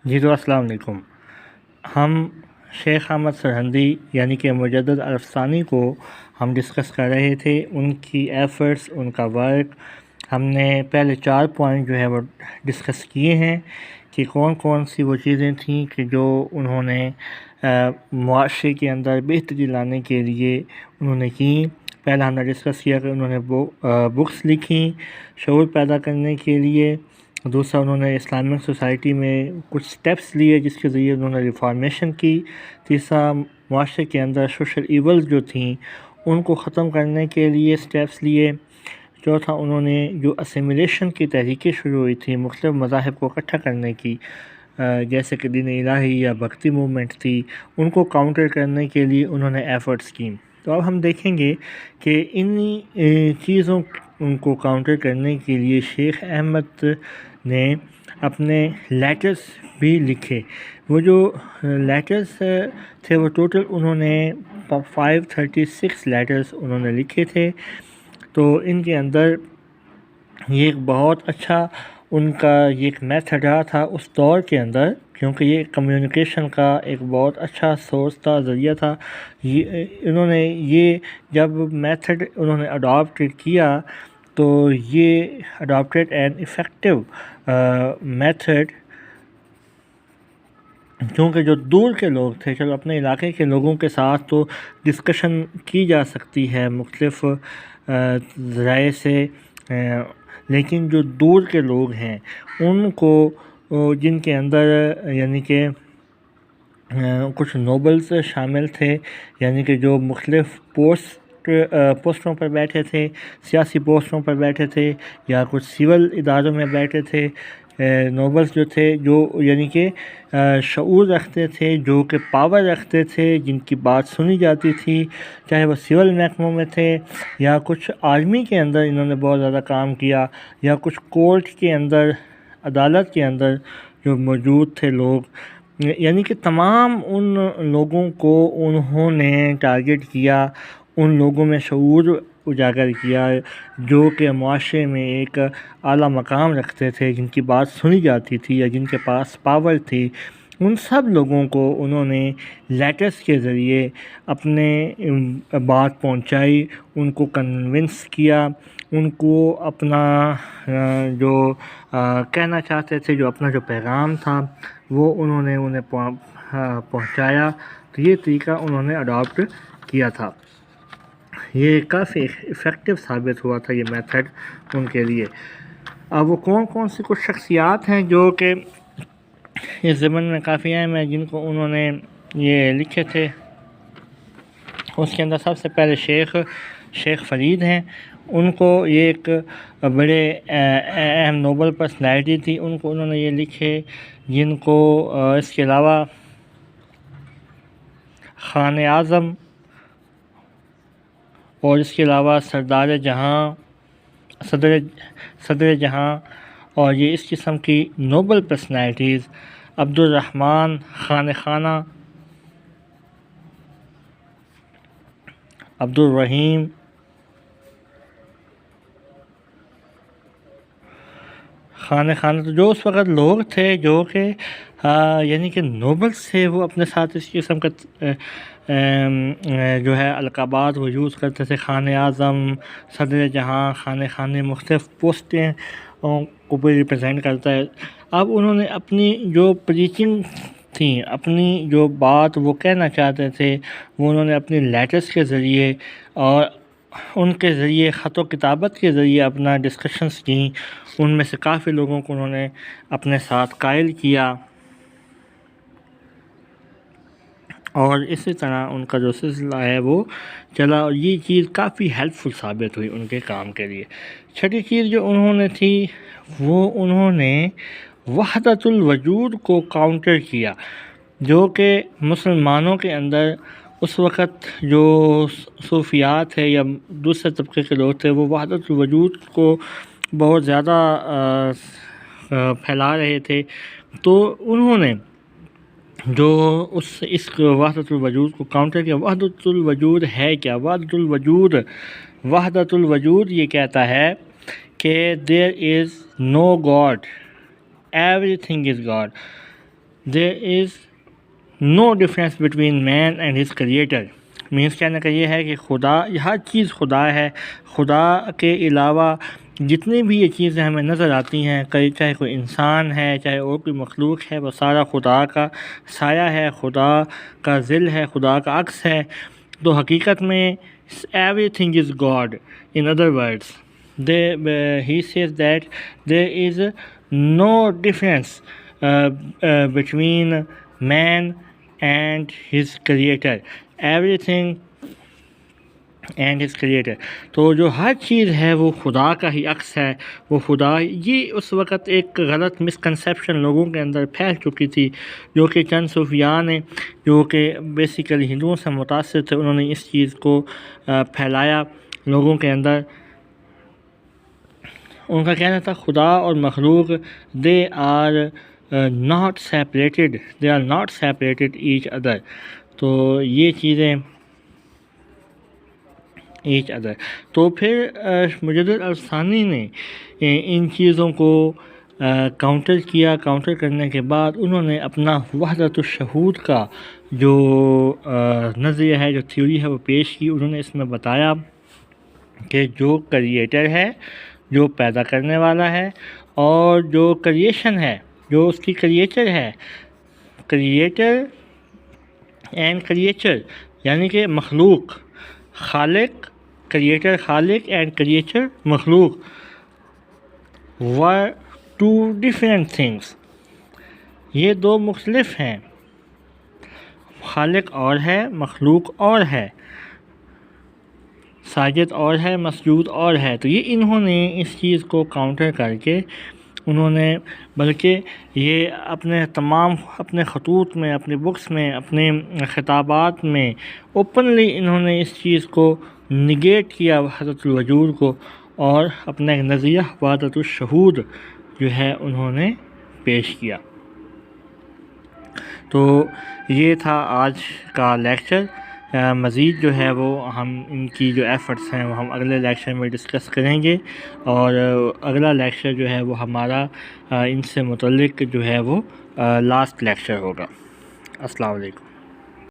جی تو السلام علیکم۔ ہم شیخ احمد سرہندی یعنی کہ مجدد عرف ثانی کو ہم ڈسکس کر رہے تھے، ان کی ایفرٹس، ان کا ورک۔ ہم نے پہلے 4 پوائنٹ جو ہے وہ ڈسکس کیے ہیں کہ کون کون سی وہ چیزیں تھیں کہ جو انہوں نے معاشرے کے اندر بہتری لانے کے لیے انہوں نے کی۔ پہلا ہم نے ڈسکس کیا کہ انہوں نے بکس لکھیں شعور پیدا کرنے کے لیے۔ دوسرا انہوں نے اسلامک سوسائٹی میں کچھ سٹیپس لیے جس کے ذریعے انہوں نے ریفارمیشن کی۔ تیسرا معاشرے کے اندر سوشل ایولز جو تھیں ان کو ختم کرنے کے لیے سٹیپس لیے۔ چوتھا انہوں نے جو اسیمیلیشن کی تحریکیں شروع ہوئی تھیں مختلف مذاہب کو اکٹھا کرنے کی، جیسے کہ دین الہی یا بھکتی موومنٹ تھی، ان کو کاؤنٹر کرنے کے لیے انہوں نے ایفرٹس کی۔ تو اب ہم دیکھیں گے کہ انہی چیزوں کو کاؤنٹر کرنے کے لیے شیخ احمد نے اپنے لیٹرز بھی لکھے۔ وہ جو لیٹرز تھے وہ ٹوٹل انہوں نے 536 لیٹرز انہوں نے لکھے تھے۔ تو ان کے اندر یہ ایک بہت اچھا ان کا یہ ایک میتھڈ رہا تھا اس دور کے اندر، کیونکہ یہ کمیونیکیشن کا ایک بہت اچھا سورس تھا، ذریعہ تھا۔ انہوں نے یہ جب میتھڈ انہوں نے اڈاپٹ کیا تو یہ اڈاپٹیڈ این افیکٹو میتھڈ، کیونکہ جو دور کے لوگ تھے، چلو اپنے علاقے کے لوگوں کے ساتھ تو ڈسکشن کی جا سکتی ہے مختلف ذرائع سے، لیکن جو دور کے لوگ ہیں ان کو، جن کے اندر یعنی کہ کچھ نوبلز شامل تھے، یعنی کہ جو مختلف پوسٹوں پر بیٹھے تھے، سیاسی پوسٹوں پر بیٹھے تھے یا کچھ سول اداروں میں بیٹھے تھے، نوبلز جو تھے جو یعنی کہ شعور رکھتے تھے، جو کہ پاور رکھتے تھے، جن کی بات سنی جاتی تھی، چاہے وہ سول محکموں میں تھے یا کچھ آرمی کے اندر انہوں نے بہت زیادہ کام کیا، یا کچھ کورٹ کے اندر، عدالت کے اندر جو موجود تھے لوگ، یعنی کہ تمام ان لوگوں کو انہوں نے ٹارگٹ کیا، ان لوگوں میں شعور اجاگر کیا جو کہ معاشرے میں ایک اعلیٰ مقام رکھتے تھے، جن کی بات سنی جاتی تھی یا جن کے پاس پاور تھی۔ ان سب لوگوں کو انہوں نے لیٹرز کے ذریعے اپنے بات پہنچائی، ان کو کنونس کیا، ان کو اپنا جو کہنا چاہتے تھے، جو اپنا جو پیغام تھا وہ انہوں نے انہیں پہنچایا۔ تو یہ طریقہ انہوں نے اڈاپٹ کیا تھا۔ یہ کافی افیکٹو ثابت ہوا تھا یہ میتھڈ ان کے لیے۔ اب وہ کون کون سی کچھ شخصیات ہیں جو کہ اس زمن میں کافی اہم ہیں جن کو انہوں نے یہ لکھے تھے؟ اس کے اندر سب سے پہلے شیخ فرید ہیں۔ ان کو یہ ایک بڑے اہم نوبل پرسنالٹی تھی، ان کو انہوں نے یہ لکھے، جن کو اس کے علاوہ خان اعظم اور اس کے علاوہ صدر جہاں اور یہ اس قسم کی نوبل پرسنالٹیز، عبدالرحمن خان خانہ، عبدالرحیم، خان خانہ، تو جو اس وقت لوگ تھے جو کہ یعنی کہ نوبلز تھے، وہ اپنے ساتھ اس قسم کا جو ہے القابات وہ یوز کرتے تھے، خان اعظم، صدر جہاں، خان مختلف پوسٹیں کو بھی ریپرزینٹ کرتا ہے۔ اب انہوں نے اپنی جو پریچنگ تھیں، اپنی جو بات وہ کہنا چاہتے تھے، وہ انہوں نے اپنی لیٹرز کے ذریعے اور ان کے ذریعے خط و کتابت کے ذریعے اپنا ڈسکشنز کیں۔ ان میں سے کافی لوگوں کو انہوں نے اپنے ساتھ قائل کیا، اور اسی طرح ان کا جو سلسلہ ہے وہ چلا، اور یہ چیز کافی ہیلپ فل ثابت ہوئی ان کے کام کے لیے۔ چھٹی چیز جو انہوں نے تھی وہ انہوں نے وحدت الوجود کو کاؤنٹر کیا، جو کہ مسلمانوں کے اندر اس وقت جو صوفیات ہے یا دوسرے طبقے کے لوگ تھے وہ وحدت الوجود کو بہت زیادہ پھیلا رہے تھے۔ تو انہوں نے جو اس وحدت الوجود کو کاؤنٹر کیا۔ وحدت الوجود ہے کیا؟ وحدت الوجود یہ کہتا ہے کہ there is no God, everything is God۔ there is no difference between man and his creator. Means کہنے کا یہ ہے کہ خدا، ہر چیز خدا ہے، خدا کے علاوہ جتنی بھی یہ چیزیں ہمیں نظر آتی ہیں، چاہے کوئی انسان ہے، چاہے اور کوئی مخلوق ہے، وہ سارا خدا کا سایہ ہے، خدا کا ظل ہے، خدا کا عکس ہے. تو حقیقت میں every thing is God. In other words he says that there is no difference between man and his creator. Everything and his creator. تو جو ہر چیز ہے وہ خدا کا ہی عکس ہے، وہ خدا. یہ اس وقت ایک غلط مسکنسیپشن لوگوں کے اندر پھیل چکی تھی، جو کہ چند صوفیاء نے، جو کہ بیسیکلی ہندوؤں سے متاثر تھے، انہوں نے اس چیز کو پھیلایا لوگوں کے اندر. ان کا کہنا تھا خدا اور مخلوق they are not separated each other. تو یہ چیزیں ایچ ادر. تو پھر مجدد الثانی نے ان چیزوں کو کاؤنٹر کیا. کاؤنٹر کرنے کے بعد انہوں نے اپنا وحدت الشہود کا جو نظریہ ہے، جو تھیوری ہے، وہ پیش کی. انہوں نے اس میں بتایا کہ جو کریٹر ہے، جو پیدا کرنے والا ہے، اور جو کریشن ہے، جو اس کی کریٹر ہے، کریٹر اینڈ کریچر، یعنی کہ مخلوق، خالق، کریٹر خالق اینڈ کریچر مخلوق، were two different things. یہ دو مختلف ہیں، خالق اور ہے، مخلوق اور ہے، ساجد اور ہے، مسجود اور ہے. تو یہ انہوں نے اس چیز کو کاؤنٹر کر کے انہوں نے، بلکہ یہ اپنے خطوط میں، اپنے بکس میں، اپنے خطابات میں اوپنلی انہوں نے اس چیز کو نگیٹ کیا، وحدت الوجود کو، اور اپنا ایک نظریہ وحدت الشہود جو ہے انہوں نے پیش کیا. تو یہ تھا آج کا لیکچر. مزید جو ہے وہ ہم ان کی جو ایفرٹس ہیں وہ ہم اگلے لیکچر میں ڈسکس کریں گے، اور اگلا لیکچر جو ہے وہ ہمارا ان سے متعلق جو ہے وہ لاسٹ لیکچر ہوگا. السلام علیکم.